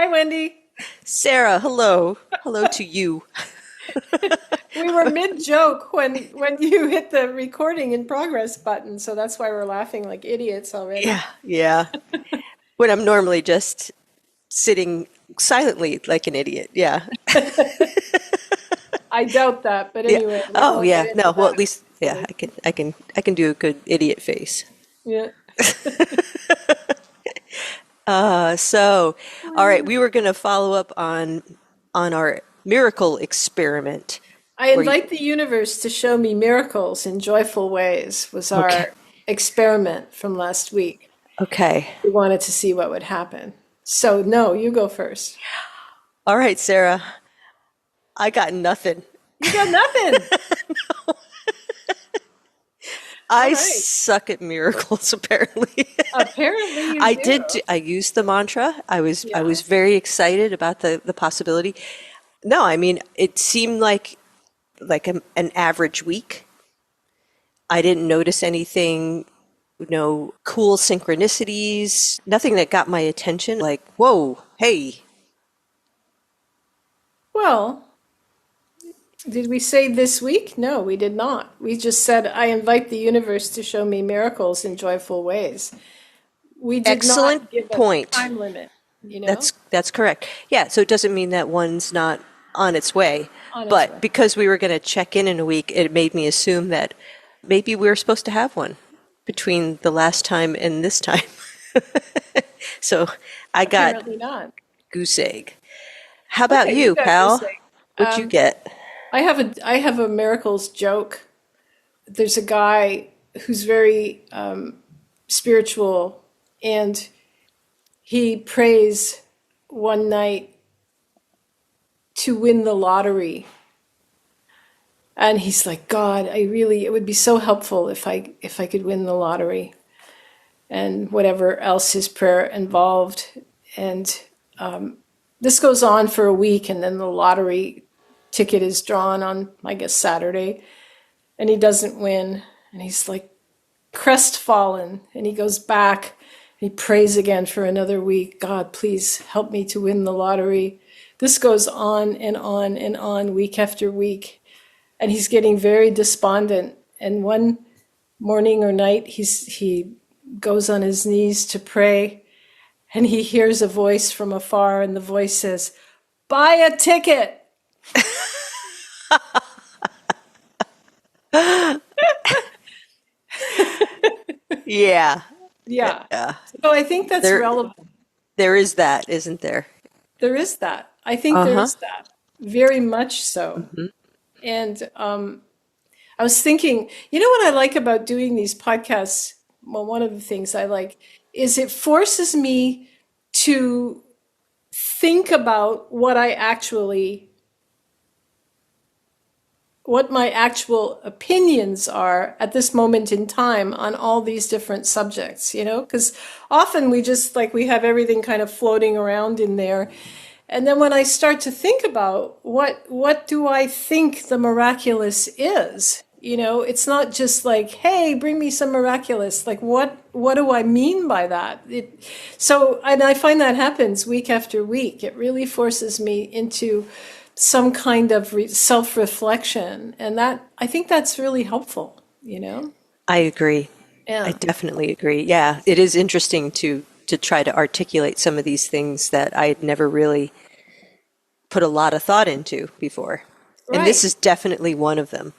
Hi, Wendy. Sarah, hello. Hello to you. We were mid-joke when you hit the recording in progress button, so that's why we're laughing like idiots already. Yeah, yeah. When I'm normally just sitting silently like an idiot. Yeah. I doubt that, but Yeah. anyway, we Oh, won't get yeah. into No, well, at that. least yeah, Silly. I can do a good idiot face. Yeah. So, all right, we were going to follow up on our miracle experiment I where you, invite the universe to show me miracles in joyful ways was okay. our experiment from last week. Okay. We wanted to see what would happen. So, no, you go first. All right, Sarah. I got nothing. You got nothing. All I right. suck at miracles apparently. Apparently you do. I used the mantra. I Yeah. was very excited about the possibility. No, I mean, it seemed like an average week. I didn't notice anything, no cool synchronicities, nothing that got my attention. Like, whoa, hey, Well, did we say this week? No, we did not. We just said, I invite the universe to show me miracles in joyful ways. We did excellent not give a point. time limit, you know, That's correct. Yeah, so it doesn't mean that one's not on its way, on its but way. because we were going to check in a week, it made me assume that maybe we were supposed to have one between the last time and this time. So I got Apparently not. goose egg. How about Okay, you you, got goose pal? egg. What'd you get? I have a miracles joke. There's a guy who's very spiritual, and he prays one night to win the lottery. And he's like, God, it would be so helpful if I could win the lottery and whatever else his prayer involved. And this goes on for a week, and then the lottery ticket is drawn on, I guess, Saturday, and he doesn't win. And he's like crestfallen, and he goes back and he prays again for another week. God, please help me to win the lottery. This goes on and on and on, week after week. And he's getting very despondent. And one morning or night, he goes on his knees to pray, and he hears a voice from afar, and the voice says, "Buy a ticket." Yeah, Yeah. yeah. So I think that's There, relevant. there is that, isn't there? There is that. I think there Uh-huh. is that. Very much so. And I was thinking, you know what I like about doing these podcasts? Well, one of the things I like is it forces me to think about what my actual opinions are at this moment in time on all these different subjects, because often we have everything kind of floating around in there. And then when I start to think about what do I think the miraculous is, it's not just like, hey, bring me some miraculous. Like what do I mean by that? And I find that happens week after week. It really forces me into some kind of self-reflection, and that I think that's really helpful. I agree. I Yeah. definitely agree. Yeah, it is interesting to try to articulate some of these things that I had never really put a lot of thought into before. And this Right. is definitely one of them.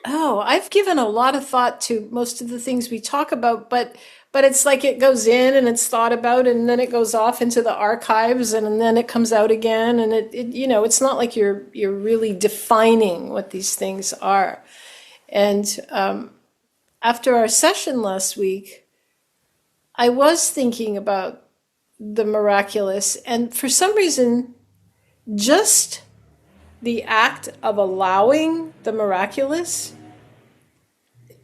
Oh, I've given a lot of thought to most of the things we talk about, but it's like it goes in and it's thought about, and then it goes off into the archives, and then it comes out again, and it's not like you're really defining what these things are. And after our session last week, I was thinking about the miraculous, and for some reason, just the act of allowing the miraculous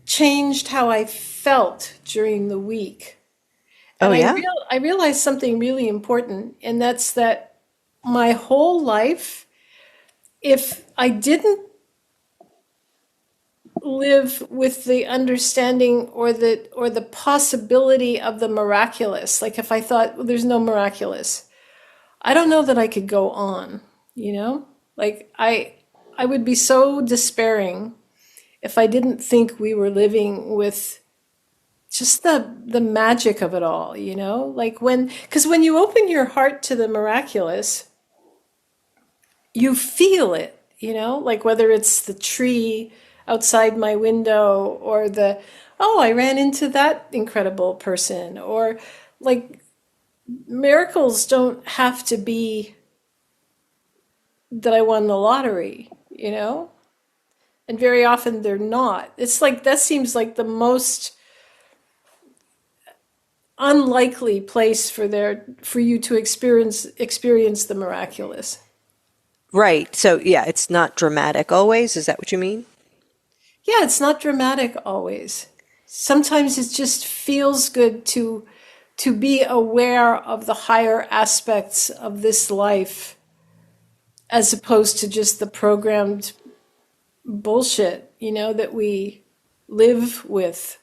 changed how I felt during the week. Oh, And yeah? I realized something really important, and that's that my whole life, if I didn't live with the understanding or the possibility of the miraculous, like if I thought, well, there's no miraculous, I don't know that I could go on, Like I would be so despairing if I didn't think we were living with just the magic of it all, Like because when you open your heart to the miraculous, you feel it, Like whether it's the tree outside my window or oh, I ran into that incredible person, or like miracles don't have to be that I won the lottery, And very often they're not. It's like that seems like the most unlikely place for you to experience the miraculous. Right. So, yeah, it's not dramatic always. Is that what you mean? Yeah, it's not dramatic always. Sometimes it just feels good to be aware of the higher aspects of this life as opposed to just the programmed bullshit, that we live with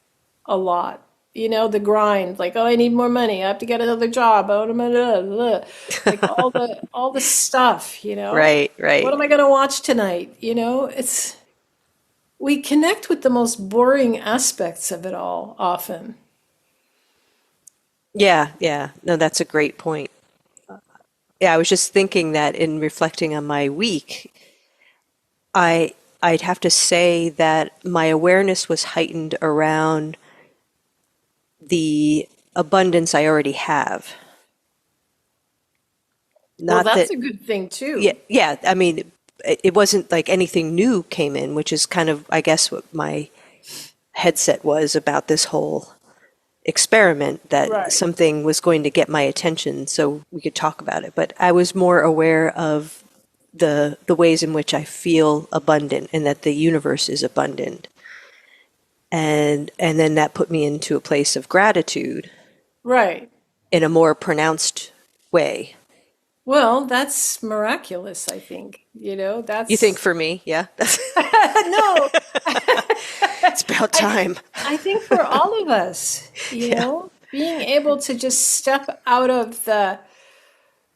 a lot. The grind, like, oh, I need more money. I have to get another job. Oh, blah, blah, blah. Like all the stuff, Right, What right. am I going to watch tonight? We connect with the most boring aspects of it all often. Yeah, yeah. No, that's a great point. Yeah, I was just thinking that in reflecting on my week, I'd have to say that my awareness was heightened around the abundance I already have. Well, Not that's that, a good thing yeah, too. yeah. I mean, it wasn't like anything new came in, which is kind of, I guess, what my headset was about this whole experiment, that Right. something was going to get my attention so we could talk about it. But I was more aware of the ways in which I feel abundant and that the universe is abundant. And then that put me into a place of gratitude Right. in a more pronounced way. Well, that's miraculous, I think. You think That's for me, yeah? no, It's about I time. I think for all of us, Yeah. being able to just step out of the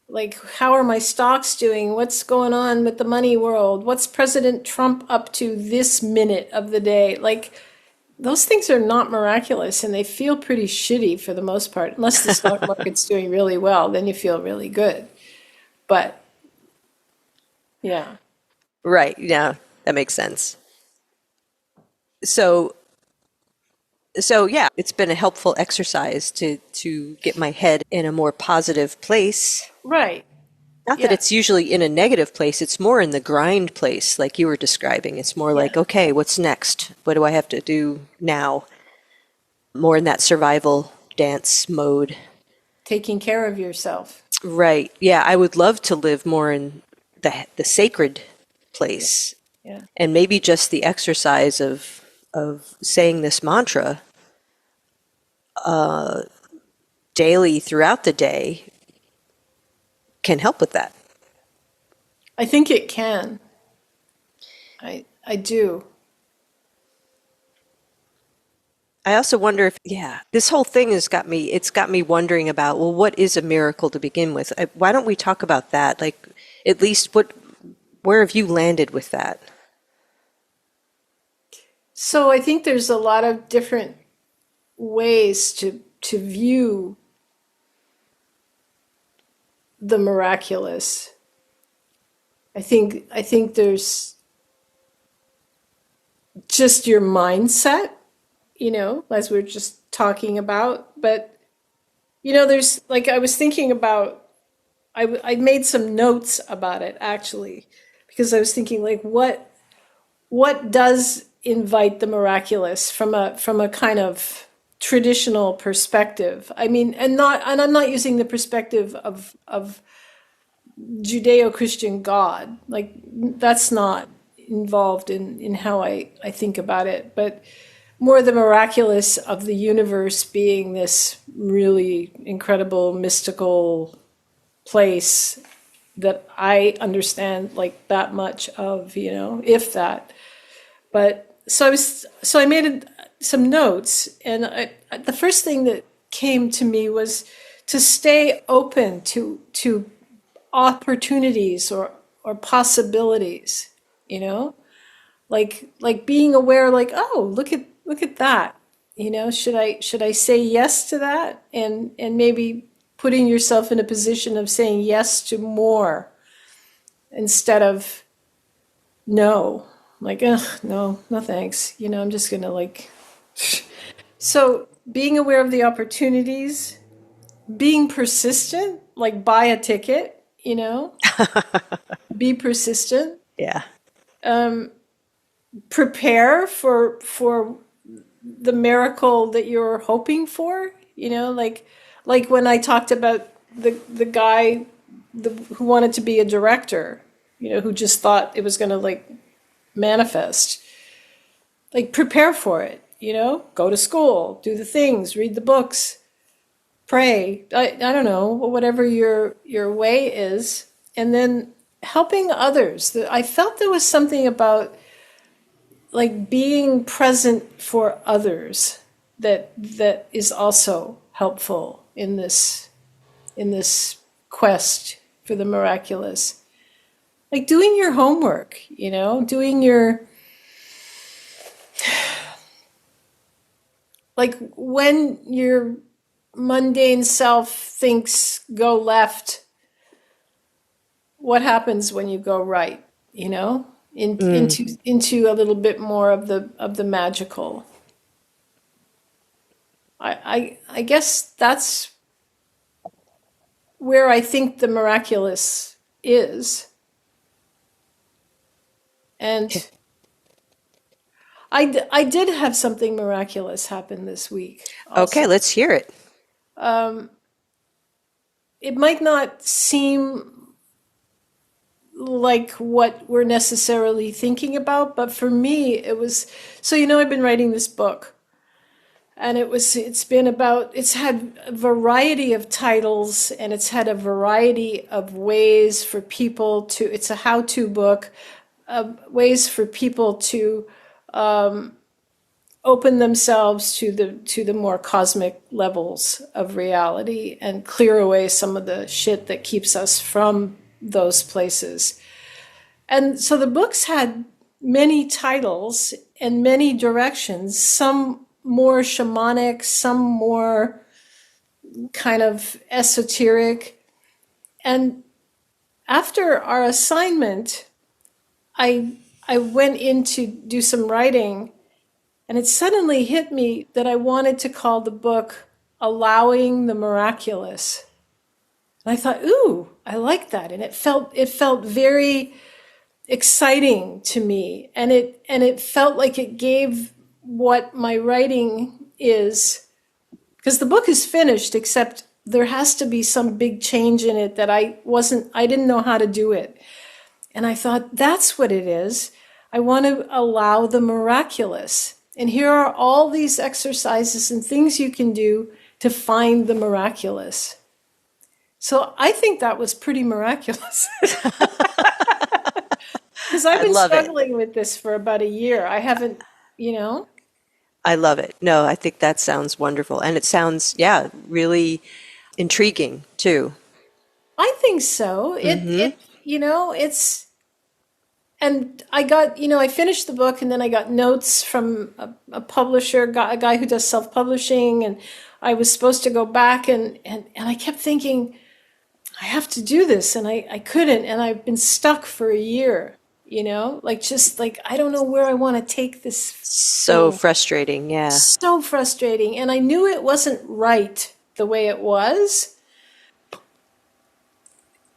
like, how are my stocks doing? What's going on with the money world? What's President Trump up to this minute of the day? Like, those things are not miraculous and they feel pretty shitty for the most part. Unless the stock market's doing really well, then you feel really good. But yeah. Right. Yeah, that makes sense. So so yeah, it's been a helpful exercise to get my head in a more positive place. Right. Not that Yeah. it's usually in a negative place, it's more in the grind place, like you were describing. It's more Yeah. like, okay, what's next? What do I have to do now? More in that survival dance mode. Taking care of yourself. Right. Yeah, I would love to live more in the sacred Yeah. place. Yeah. And maybe just the exercise of saying this mantra daily throughout the day can help with that. I think it can. I do. I also wonder if, yeah, this whole thing it's got me wondering about, well, what is a miracle to begin with? Why don't we talk about that? Like, at least where have you landed with that? So I think there's a lot of different ways to view the miraculous. I think there's just your mindset, as we are just talking about. But there's like I was thinking about. I made some notes about it actually, because I was thinking like what does invite the miraculous from a kind of traditional perspective. I mean, and I'm not using the perspective of Judeo-Christian God. Like that's not involved in how I think about it, but more the miraculous of the universe being this really incredible mystical place that I understand like that much of, if that. But so I made some notes, and the first thing that came to me was to stay open to opportunities or possibilities, you know? Like being aware, like, oh, look at that. Should I say yes to that? And maybe putting yourself in a position of saying yes to more instead of no. Like, ugh, no, no thanks. I'm just gonna like. So being aware of the opportunities, being persistent, like buy a ticket, be persistent, Yeah. prepare for the miracle that you're hoping for, like when I talked about the guy who wanted to be a director, who just thought it was going to like manifest. Like prepare for it, go to school, do the things, read the books, pray. I don't know, whatever your way is, and then helping others. I felt there was something about like being present for others that is also helpful in this quest for the miraculous. Like doing your homework, doing your, like when your mundane self thinks go left, what happens when you go right, into a little bit more of the magical. I guess that's where I think the miraculous is. And I did have something miraculous happen this week Okay, also. let's hear it. It might not seem like what we're necessarily thinking about, but for me it was, so I've been writing this book, and it's had a variety of titles, and it's had a variety of ways for people to, it's a how-to book, ways for people to open themselves to the more cosmic levels of reality and clear away some of the shit that keeps us from those places. And so the books had many titles and many directions, some more shamanic, some more kind of esoteric. And after our assignment, I went in to do some writing, and it suddenly hit me that I wanted to call the book Allowing the Miraculous. And I thought, ooh, I like that. And it felt very exciting to me. And it felt like it gave what my writing is, because the book is finished, except there has to be some big change in it that I didn't know how to do it. And I thought, that's what it is. I want to allow the miraculous. And here are all these exercises and things you can do to find the miraculous. So I think that was pretty miraculous. Because I've I been love it. struggling with this for about a year. I haven't, you know, I love it. No, I think that sounds wonderful. And it sounds, yeah, really intriguing too. I think so. It's, and I finished the book, and then I got notes from a publisher, a guy who does self-publishing, and I was supposed to go back, and I kept thinking, I have to do this, and I couldn't, and I've been stuck for a year, like just like, I don't know where I want to take this So thing. frustrating. Yeah. So frustrating. And I knew it wasn't right the way it was.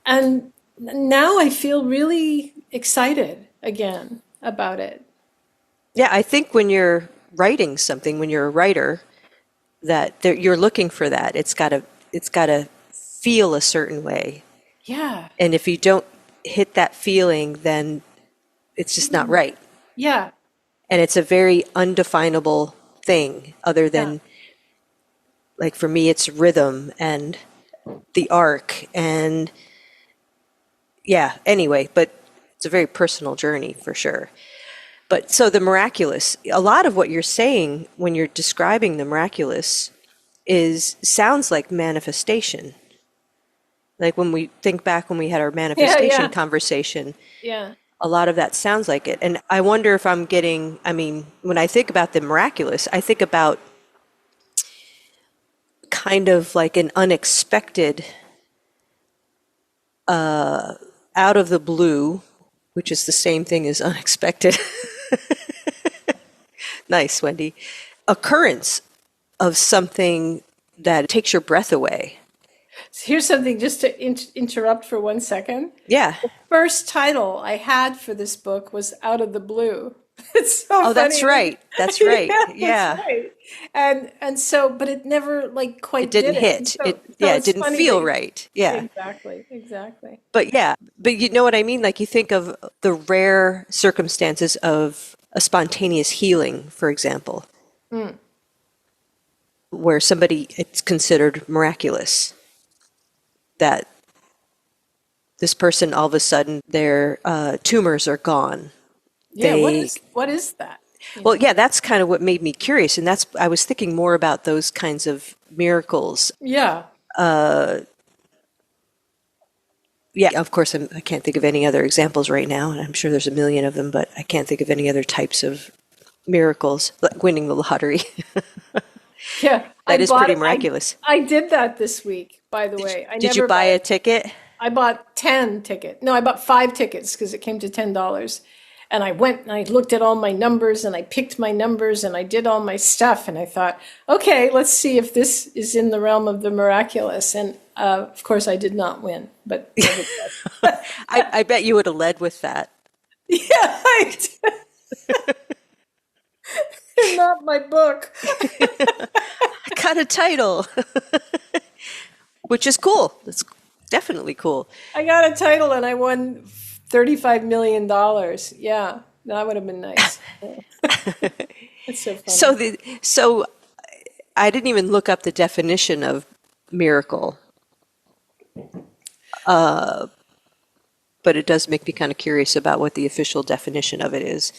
And now I feel really excited again about it. Yeah, I think when you're writing something, when you're a writer, that you're looking for that. It's got to feel a certain way. Yeah. And if you don't hit that feeling, then it's just not right. Yeah. And it's a very undefinable thing other Yeah. than, like, for me, it's rhythm and the arc and yeah, anyway, but it's a very personal journey for sure. But so the miraculous, a lot of what you're saying when you're describing the miraculous sounds like manifestation. Like when we think back when we had our Yeah, manifestation yeah, conversation, yeah. a lot of that sounds like it. And I wonder if I'm getting, I mean, when I think about the miraculous, I think about kind of like an unexpected, out of the blue, which is the same thing as unexpected. Nice, Wendy. Occurrence of something that takes your breath away. Here's something just to interrupt for 1 second. Yeah. First title I had for this book was Out of the Blue. It's so Oh, that's funny. right. That's right. Yeah, that's Yeah. right. And so, but it never like It quite didn't did it. And hit. so, Yeah, it it's didn't funny that feel you right. Yeah. exactly, exactly. But yeah, but you know what I mean? Like you think of the rare circumstances of a spontaneous healing, for example, where somebody it's considered miraculous that this person all of a sudden their tumors are gone. Yeah, They what is that? You well, know? yeah, that's kind of what made me curious, and that's I was thinking more about those kinds of miracles. Yeah. Yeah, of course, I can't think of any other examples right now, and I'm sure there's a million of them, but I can't think of any other types of miracles, like winning the lottery. Yeah. That is pretty miraculous. I did that this week, by the way. I Did you never buy buy a ticket? I bought 10 tickets. No, I bought 5 tickets because it came to $10. And I went and I looked at all my numbers and I picked my numbers and I did all my stuff. And I thought, okay, let's see if this is in the realm of the miraculous. And of course, I did not win, but nevertheless. I bet you would have led with that. Yeah, I did. Not my book. I got a title, which is cool. That's definitely cool. I got a title and I won $35 million. Yeah, that would have been nice. It's so funny. So I didn't even look up the definition of miracle, but it does make me kind of curious about what the official definition of it is.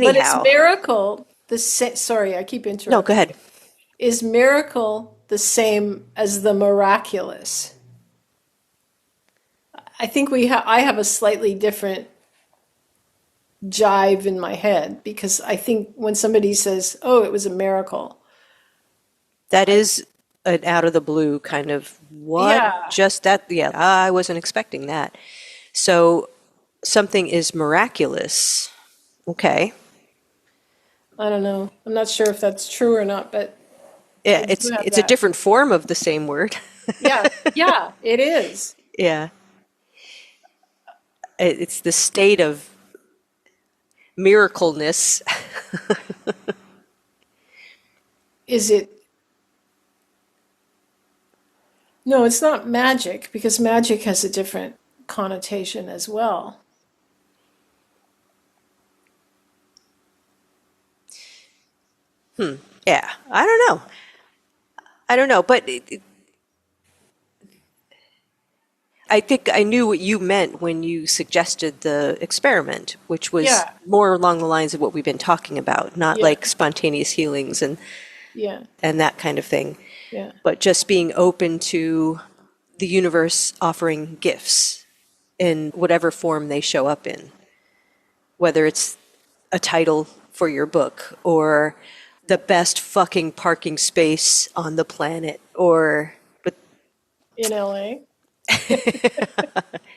But is Anyhow, miracle the same? Sorry, I keep no, go interrupting. ahead. Is miracle the same as the miraculous? I think I have a slightly different jive in my head because I think when somebody says, "Oh, it was a miracle," That is an out of the blue kind of what? yeah, Just that? Yeah, I wasn't expecting that. So something is miraculous. Okay. I don't know. I'm not sure if that's true or not, but I Yeah, do have it's a that. different form of the same word. Yeah, yeah, it is. Yeah. It's the state of miracleness. Is it? No, it's not magic because magic has a different connotation as well. Yeah, I don't know. I don't know, but I think I knew what you meant when you suggested the experiment, which was Yeah, more along the lines of what we've been talking about, not yeah, like spontaneous healings yeah, and that kind of thing, yeah. but just being open to the universe offering gifts in whatever form they show up in, whether it's a title for your book or the best fucking parking space on the planet or but In LA.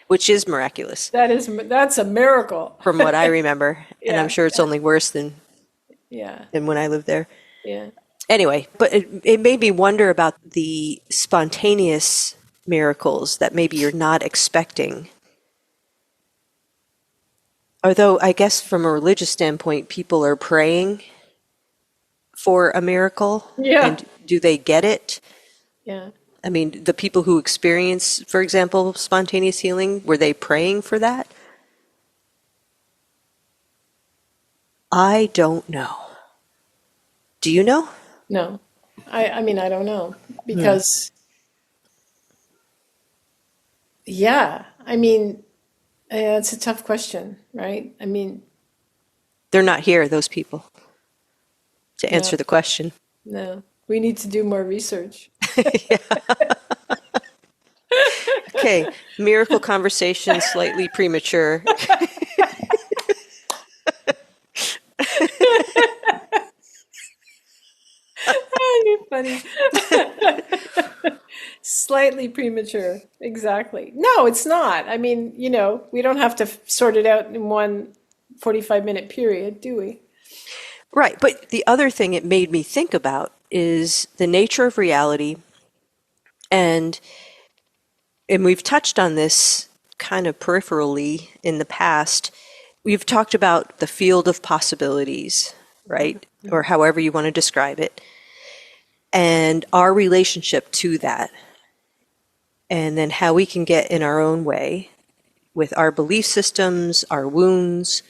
which is miraculous That's a miracle. from what I remember, and I'm Yeah, sure it's only worse yeah, than when I lived there. yeah. Anyway, but it made me wonder about the spontaneous miracles that maybe you're not expecting. Although I guess from a religious standpoint, people are praying for a miracle, Yeah, and do they get it? yeah. I mean, the people who experience, for example, spontaneous healing, were they praying for that? I don't know. Do you know? No. I mean, I don't know because yeah, I mean, it's a tough question, right? I mean, They're not here, those people, to no, answer the question. no. We need to do more research. Okay, miracle conversation, slightly premature. You're funny. Slightly premature. Exactly. No, it's not. I mean, we don't have to sort it out in one 45-minute period, do we? Right, but the other thing it made me think about is the nature of reality, and and we've touched on this kind of peripherally in the past. We've talked about the field of possibilities, right? Or however you want to describe it, and our relationship to that, and then how we can get in our own way with our belief systems, our wounds,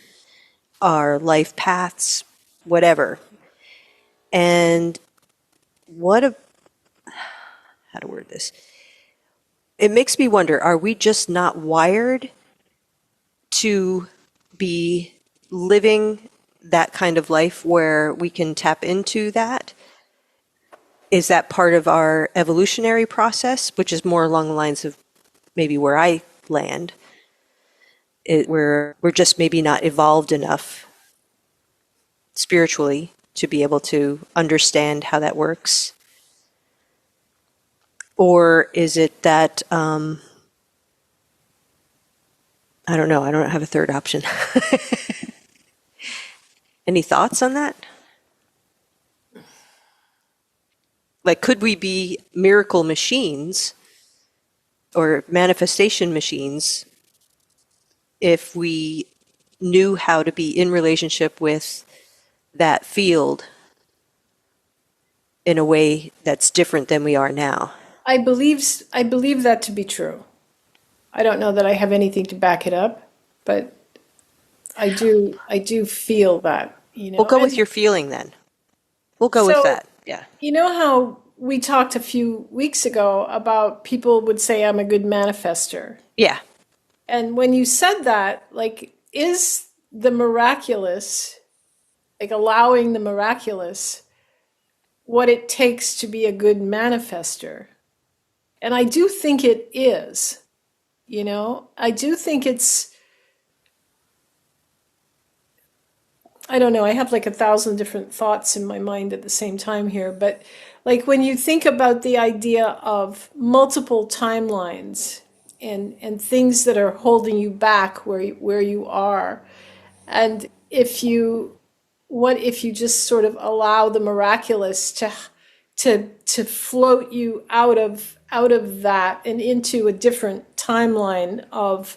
our life paths, whatever. And what a, how to word this? It makes me wonder, are we just not wired to be living that kind of life where we can tap into that? Is that part of our evolutionary process, which is more along the lines of maybe where I land, where we're just maybe not evolved enough spiritually to be able to understand how that works? Or is it that, I don't know, I don't have a third option. Any thoughts on that? Like, could we be miracle machines or manifestation machines if we knew how to be in relationship with that field in a way that's different than we are now? I believe that to be true. I don't know that I have anything to back it up, but I do feel that, We'll go with And your feeling then. We'll go with so that. Yeah. you know how we talked a few weeks ago about people would say I'm a good manifester. Yeah. And when you said that, like, is the miraculous, like allowing the miraculous, what it takes to be a good manifester? And I do think it is, I do think I don't know, I have like 1,000 different thoughts in my mind at the same time here, but like when you think about the idea of multiple timelines and things that are holding you back where you are, and what if you just sort of allow the miraculous to float you out of that and into a different timeline of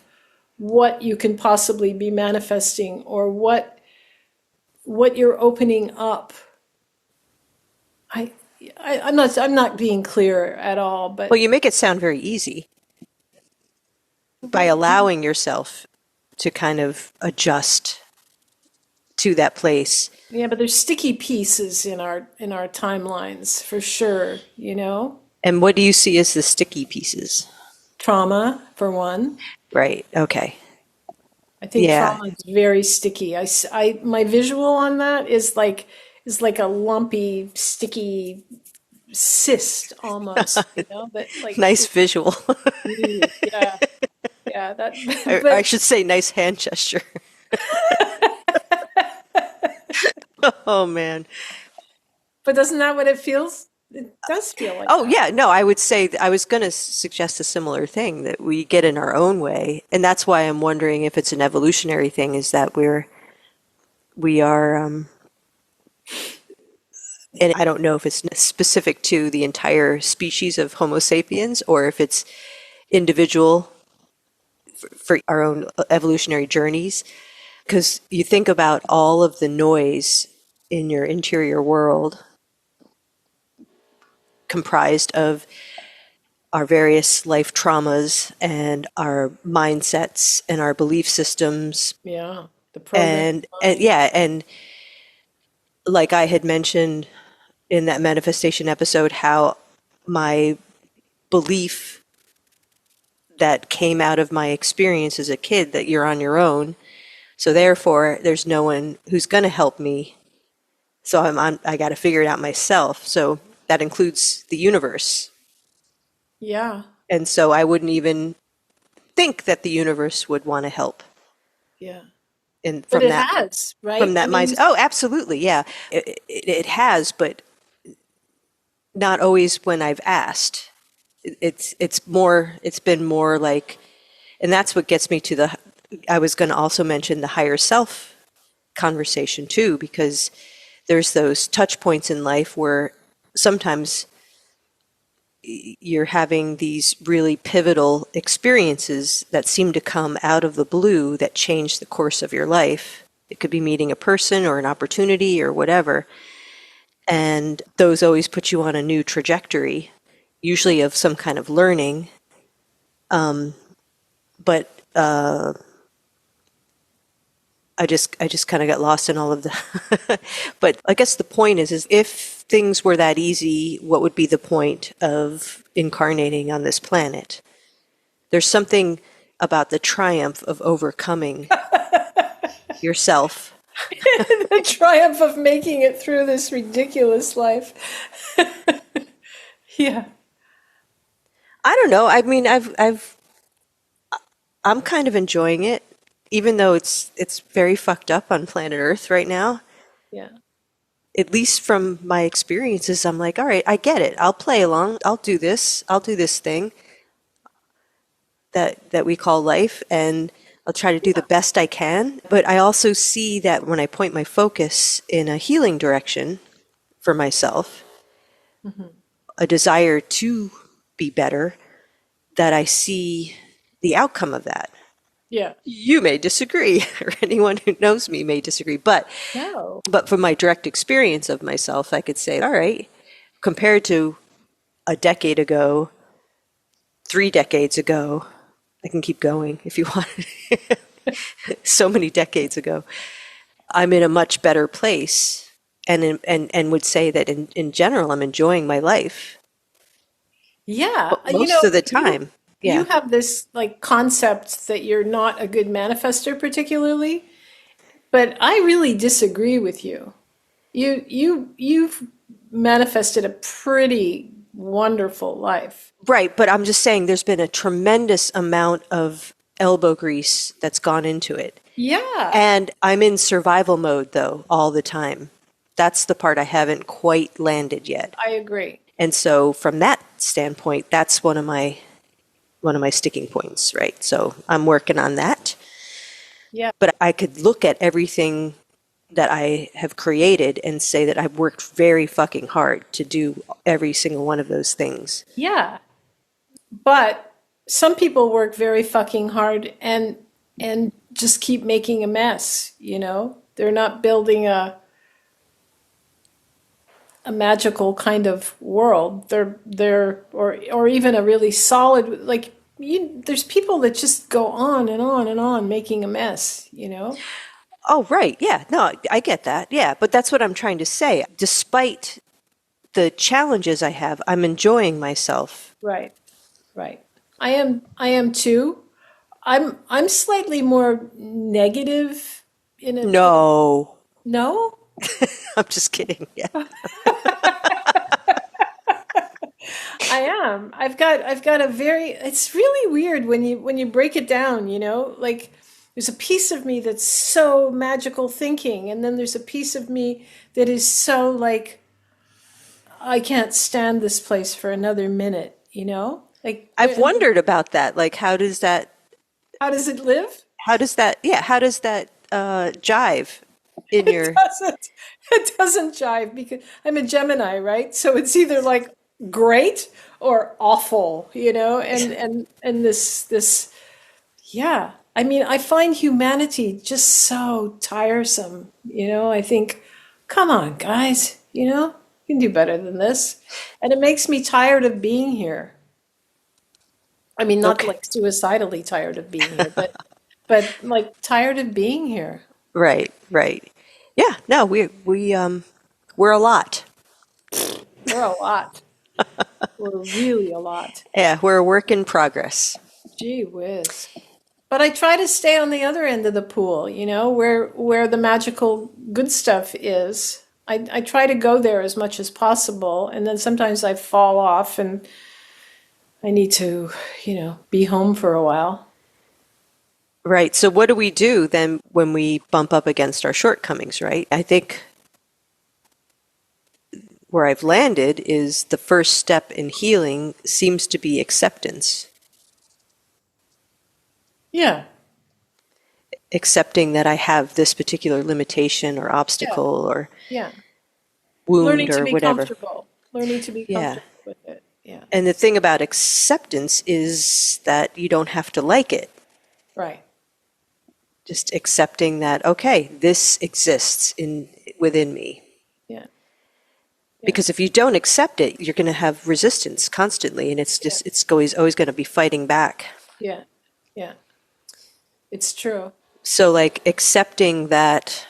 what you can possibly be manifesting, or what you're opening up. I, I'm not being clear at all, Well, but you make it sound very easy by allowing yourself to kind of adjust to that place. yeah, but there's sticky pieces in our timelines for sure, And what do you see as the sticky pieces? Trauma for one. Right. Okay. I think Yeah. trauma is very sticky. My visual on that is like a lumpy, sticky cyst almost, that like Nice visual. yeah, yeah, that I but should say nice hand gesture. Oh, man. but doesn't that what it feels? It does feel like Oh, that. yeah. No, I would say, I was going to suggest a similar thing that we get in our own way. And that's why I'm wondering if it's an evolutionary thing, is that we are, and I don't know if it's specific to the entire species of Homo sapiens or if it's individual for our own evolutionary journeys. Because you think about all of the noise in your interior world comprised of our various life traumas and our mindsets and our belief systems. Yeah, the programmed And mind. yeah, and like I had mentioned in that manifestation episode, how my belief that came out of my experience as a kid that you're on your own. So therefore, there's no one who's going to help me. So I got to figure it out myself. So that includes the universe. Yeah. And so I wouldn't even think that the universe would want to help Yeah. in But from it that has, from right? I that mean, mindset. Oh, absolutely, yeah. It has, but not always when I've asked. It's been more like, and that's what gets me to the. I was going to also mention the higher self conversation too, because there's those touch points in life where sometimes you're having these really pivotal experiences that seem to come out of the blue that change the course of your life. It could be meeting a person or an opportunity or whatever. And those always put you on a new trajectory, usually of some kind of learning. But I just kind of got lost in all of the. But I guess the point is if things were that easy, what would be the point of incarnating on this planet? There's something about the triumph of overcoming yourself. the triumph of making it through this ridiculous life. Yeah. I don't know. I mean, I'm kind of enjoying it, even though it's very fucked up on planet Earth right now. Yeah. At least from my experiences, I'm like, all right, I get it. I'll play along. I'll do this. I'll do this thing that we call life, and I'll try to do the best I can. But I also see that when I point my focus in a healing direction for myself, a desire to be better, that I see the outcome of that. Yeah. You may disagree, or anyone who knows me may disagree, No. but from my direct experience of myself, I could say, all right, compared to a decade ago, 3 decades ago, I can keep going if you want. So many decades ago, I'm in a much better place, and would say that in general, I'm enjoying my life Yeah. most of the time. You Yeah. have this like concept that you're not a good manifester particularly, but I really disagree with you. You've manifested a pretty wonderful life. Right, but I'm just saying there's been a tremendous amount of elbow grease that's gone into it. Yeah. And I'm in survival mode though all the time. That's the part I haven't quite landed yet. I agree. And so from that standpoint, that's one of my sticking points, right? So I'm working on that. Yeah. But I could look at everything that I have created and say that I've worked very fucking hard to do every single one of those things. Yeah. But some people work very fucking hard and just keep making a mess, you know? They're not building a magical kind of world. Or even a really solid like there's people that just go on and on and on making a mess, you know? Oh, right. Yeah. No, I get that. Yeah. But that's what I'm trying to say. Despite the challenges I have, I'm enjoying myself. Right. Right. I am too. I'm slightly more negative in a No, no? I'm just kidding. Yeah. I am. I've got a very it's really weird when you break it down, you know? Like there's a piece of me that's so magical thinking, and then there's a piece of me that is so like I can't stand this place for another minute, you know? Like I've wondered about that. Like, how does it live? how does that jive in It your, doesn't. It doesn't jive because I'm a Gemini, right? So it's either like great or awful, you know? And this yeah. I mean, I find humanity just so tiresome, you know? I think, come on, guys, you know? You can do better than this. And it makes me tired of being here. I mean, not okay. like suicidally tired of being here, but like tired of being here. Right, right. Yeah, no, we're a lot. We're a lot. We're really a lot. Yeah, we're a work in progress. Gee whiz. But I try to stay on the other end of the pool, you know, where the magical good stuff is. I try to go there as much as possible, and then sometimes I fall off and I need to, you know, be home for a while. Right. So what do we do then when we bump up against our shortcomings, right? I think where I've landed is the first step in healing seems to be acceptance, Yeah, accepting that I have this particular limitation or yeah, obstacle or yeah. wound Learning to or be whatever. comfortable. Learning to be Yeah. comfortable with it. Yeah. And the thing about acceptance is that you don't have to like it. Right. Just accepting that, okay, this exists in within me. Yeah. Yeah. Because if you don't accept it, you're going to have resistance constantly, and Yeah. it's always going to be fighting back. Yeah. Yeah. It's true. So, like accepting that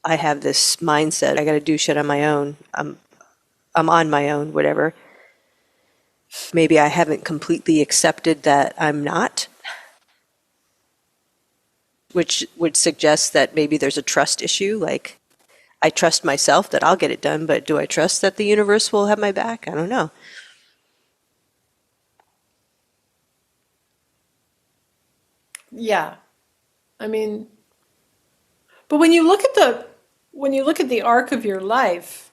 I have this mindset, I got to do shit on my own. I'm on my own, whatever. Maybe I haven't completely accepted that I'm not, which would suggest that maybe there's a trust issue. Like I trust myself that I'll get it done, but do I trust that the universe will have my back? I don't know. Yeah. I mean, but when you look at the arc of your life,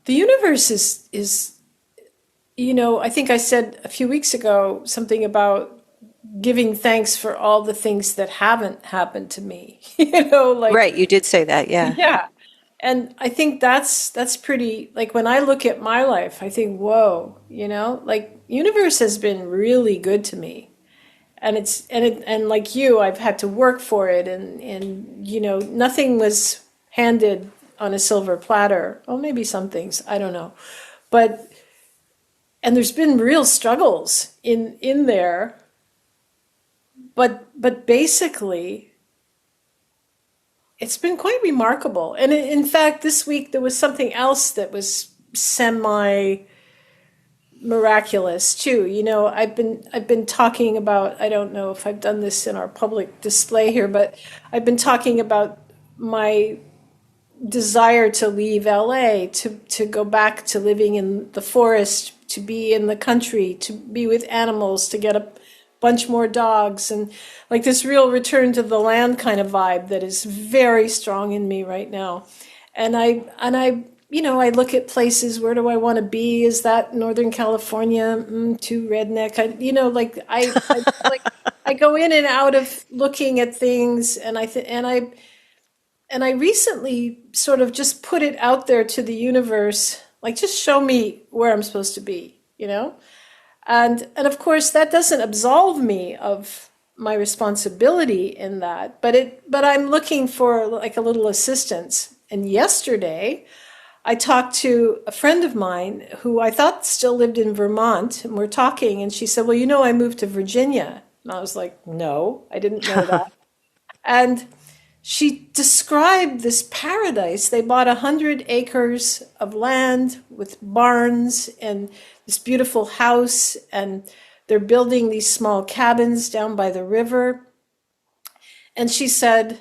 the universe is, I think I said a few weeks ago something about giving thanks for all the things that haven't happened to me. Like, Right, you did say that, yeah. yeah. And I think that's pretty, like when I look at my life, I think, whoa, like universe has been really good to me. And like you, I've had to work for it, and nothing was handed on a silver platter. Oh, maybe some things, I don't know. But and there's been real struggles in there, but basically it's been quite remarkable. And in fact, this week there was something else that was semi miraculous too. I've been talking about, I don't know if I've done this in our public display here, but I've been talking about my desire to leave LA, to go back to living in the forest, to be in the country, to be with animals, to get a bunch more dogs, and like this real return to the land kind of vibe that is very strong in me right now. And I look at places. Where do I want to be? Is that Northern California? Too redneck. I go in and out of looking at things, and I recently sort of just put it out there to the universe, like just show me where I'm supposed to be. And of course that doesn't absolve me of my responsibility in that, but I'm looking for like a little assistance. And yesterday I talked to a friend of mine who I thought still lived in Vermont, and we're talking, and she said, "Well, I moved to Virginia." And I was like, "No, I didn't know that." And she described this paradise. They bought 100 acres of land with barns and this beautiful house, and they're building these small cabins down by the river. And she said,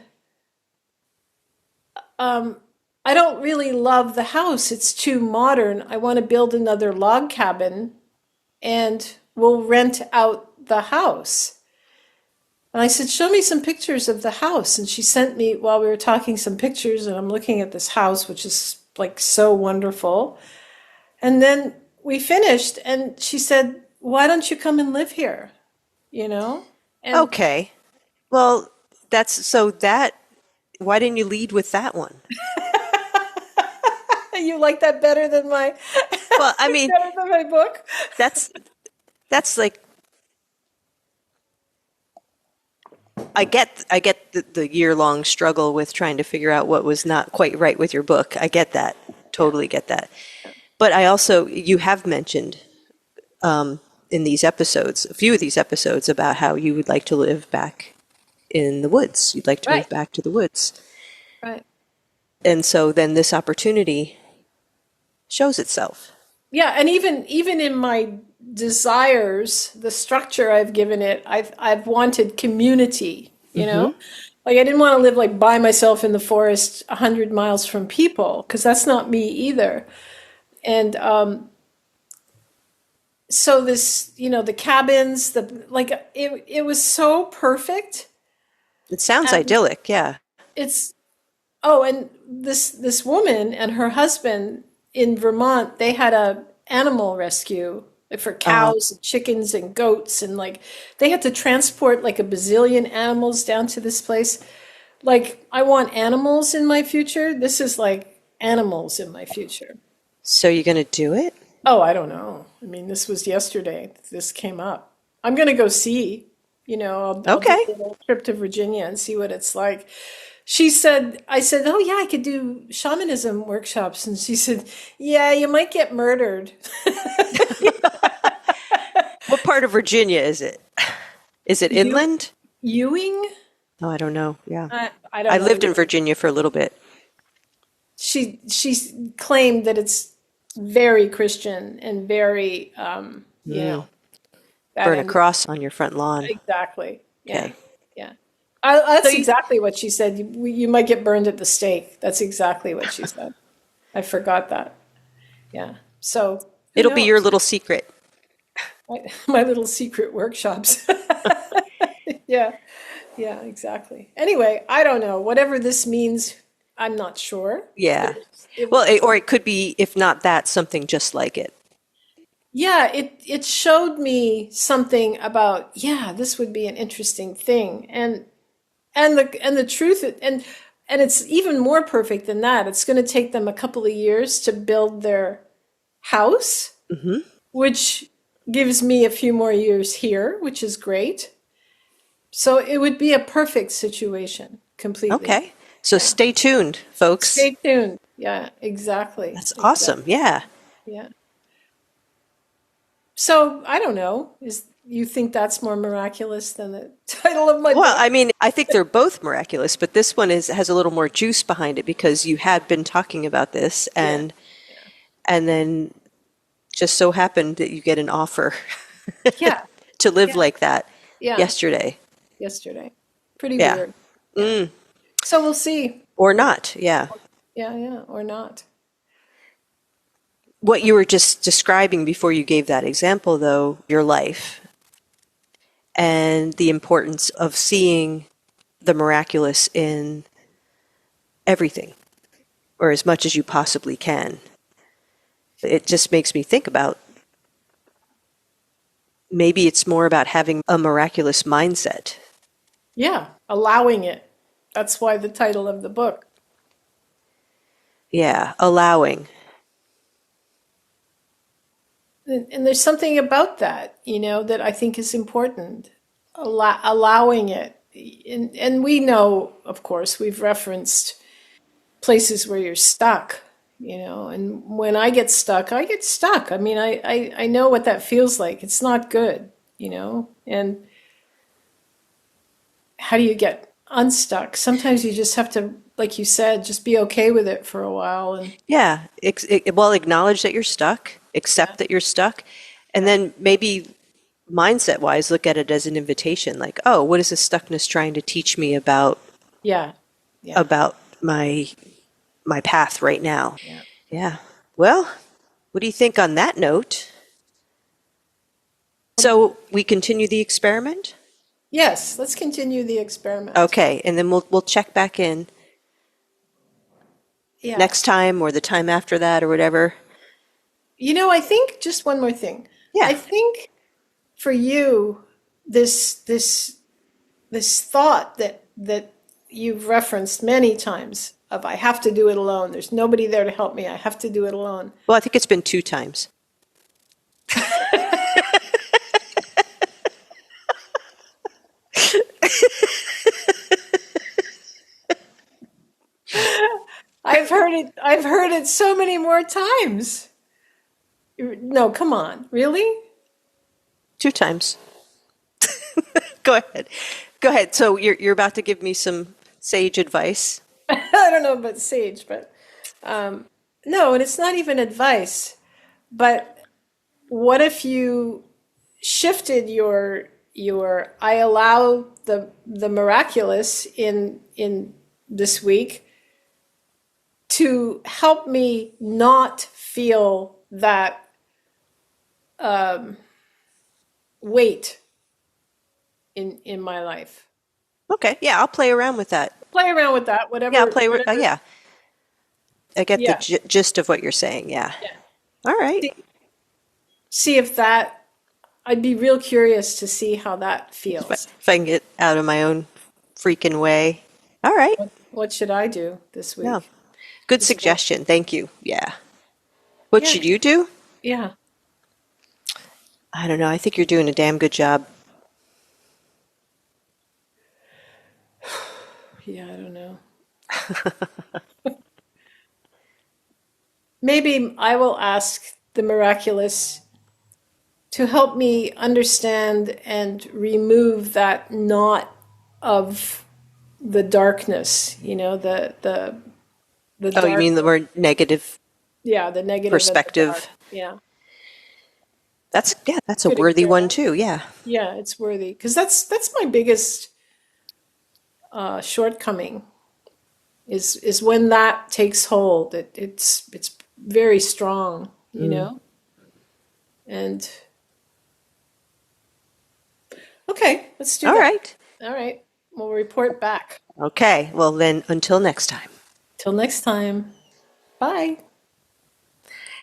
I don't really love the house. It's too modern. I want to build another log cabin, and we'll rent out the house. And I said, show me some pictures of the house. And she sent me, while we were talking, some pictures, and I'm looking at this house, which is like so wonderful. And then we finished, and she said, why don't you come and live here? You know? And Okay. Well, that's so that why didn't you lead with that one? you like that better than my Well, I mean, better than my book? that's that's like I get the year-long struggle with trying to figure out what was not quite right with your book. I get that. Yeah. Totally get that. But I also you have mentioned in these episodes, a few of these episodes about how you would like to live back in the woods. You'd like to Right. move back to the woods. Right. And so then this opportunity shows itself. Yeah, and even in my desires, the structure I've given it, I've wanted community. Like I didn't want to live like by myself in the forest 100 miles from people, because that's not me either. And so this, the cabins, it was so perfect. It sounds And idyllic, yeah. it's oh, and this woman and her husband in Vermont, they had a animal rescue like for Uh, cows and chickens and goats, and like they had to transport like a bazillion animals down to this place. Like I want animals in my future. This is like animals in my future. so you're going to do it? Oh, I don't know. I mean, this was yesterday. This came up. I'm going to go see. I'll do Okay. a little trip to Virginia and see what it's like. She said, I said, oh, yeah, I could do shamanism workshops. And she said, yeah, you might get murdered. What part of Virginia is it? Is it You, inland? Ewing? Oh, I don't know. Yeah. I I don't know. lived in Virginia for a little bit. She claimed that it's very Christian and very, that Burn a end. cross on your front lawn. Exactly. Yeah. Okay. Yeah. So That's you, exactly what she said. You might get burned at the stake. That's exactly what she said. I forgot that. Yeah. So who it'll be your knows? little secret. My little secret workshops. Yeah. Yeah, exactly. Anyway, I don't know. Whatever this means, I'm not sure. Yeah. It Well, was or it could be, if not that, something just like it. Yeah, it showed me something about, yeah, this would be an interesting thing. And the truth and it's even more perfect than that. It's going to take them a couple of years to build their house, which gives me a few more years here, which is great. So it would be a perfect situation completely. Okay. So Yeah. stay tuned, folks. Stay tuned. Yeah, exactly. That's Exactly. awesome. Yeah. Yeah. So I don't know. Is you think that's more miraculous than the title of my Well, book? I mean, I think they're both miraculous, but this one has a little more juice behind it because you had been talking about this Yeah. and then just so happened that you get an offer Yeah. to live Yeah. like that Yeah. yesterday. Yesterday. Pretty Yeah. weird. Yeah. So we'll see. Or not. Yeah. Yeah, yeah, or not. What you were just describing before you gave that example, though, your life and the importance of seeing the miraculous in everything, or as much as you possibly can. It just makes me think about maybe it's more about having a miraculous mindset. Yeah, allowing it. That's why the title of the book. Yeah, allowing. And there's something about that, that I think is important. Allowing it. And we know, of course, we've referenced places where you're stuck, and when I get stuck, I get stuck. I mean, I know what that feels like. It's not good, and how do you get unstuck? Sometimes you just have to, like you said, just be okay with it for a while. And Yeah, well, acknowledge that you're stuck, yeah, accept that you're stuck, and yeah, then maybe mindset wise, look at it as an invitation like, oh, what is this stuckness trying to teach me yeah, yeah, about my path right now? yeah. Yeah. Well, what do you think on that note? So we continue the experiment? Yes, let's continue the experiment. Okay, and then we'll check back in Yeah. next time or the time after that or whatever. I think just one more thing. Yeah. I think for you, this thought that you've referenced many times of I have to do it alone. There's nobody there to help me. I have to do it alone. Well, I think it's been 2 times. I've heard it so many more times. No, come on. Really? 2 times. Go ahead. Go ahead. So you're about to give me some sage advice. I don't know about sage, but no, and it's not even advice. But what if you shifted your I allow the miraculous in this week to help me not feel that weight in my life. Okay. Yeah, I'll play around with that. Play around with that, Yeah, I'll whatever, play. whatever. Yeah, I get the Yeah, gist of what you're saying. Yeah. yeah. All right. See if that. I'd be real curious to see how that feels. If I can get out of my own freaking way. All right. What should I do this No. week? Good This whole, suggestion. Thank you. Yeah. What yeah, should you do? yeah, I don't know. I think you're doing a damn good job. yeah. I don't know. Maybe I will ask the miraculous to help me understand and remove that knot of the darkness. The Oh, you dark. mean the more negative Yeah, the negative and the dark. perspective? Yeah, That's a good worthy one experiment. too. Yeah. Yeah, it's worthy because that's my biggest shortcoming is when that takes hold. It's very strong, And okay, let's do All that. right. All right, we'll report back. Okay. Well, then until next time. Till next time. Bye.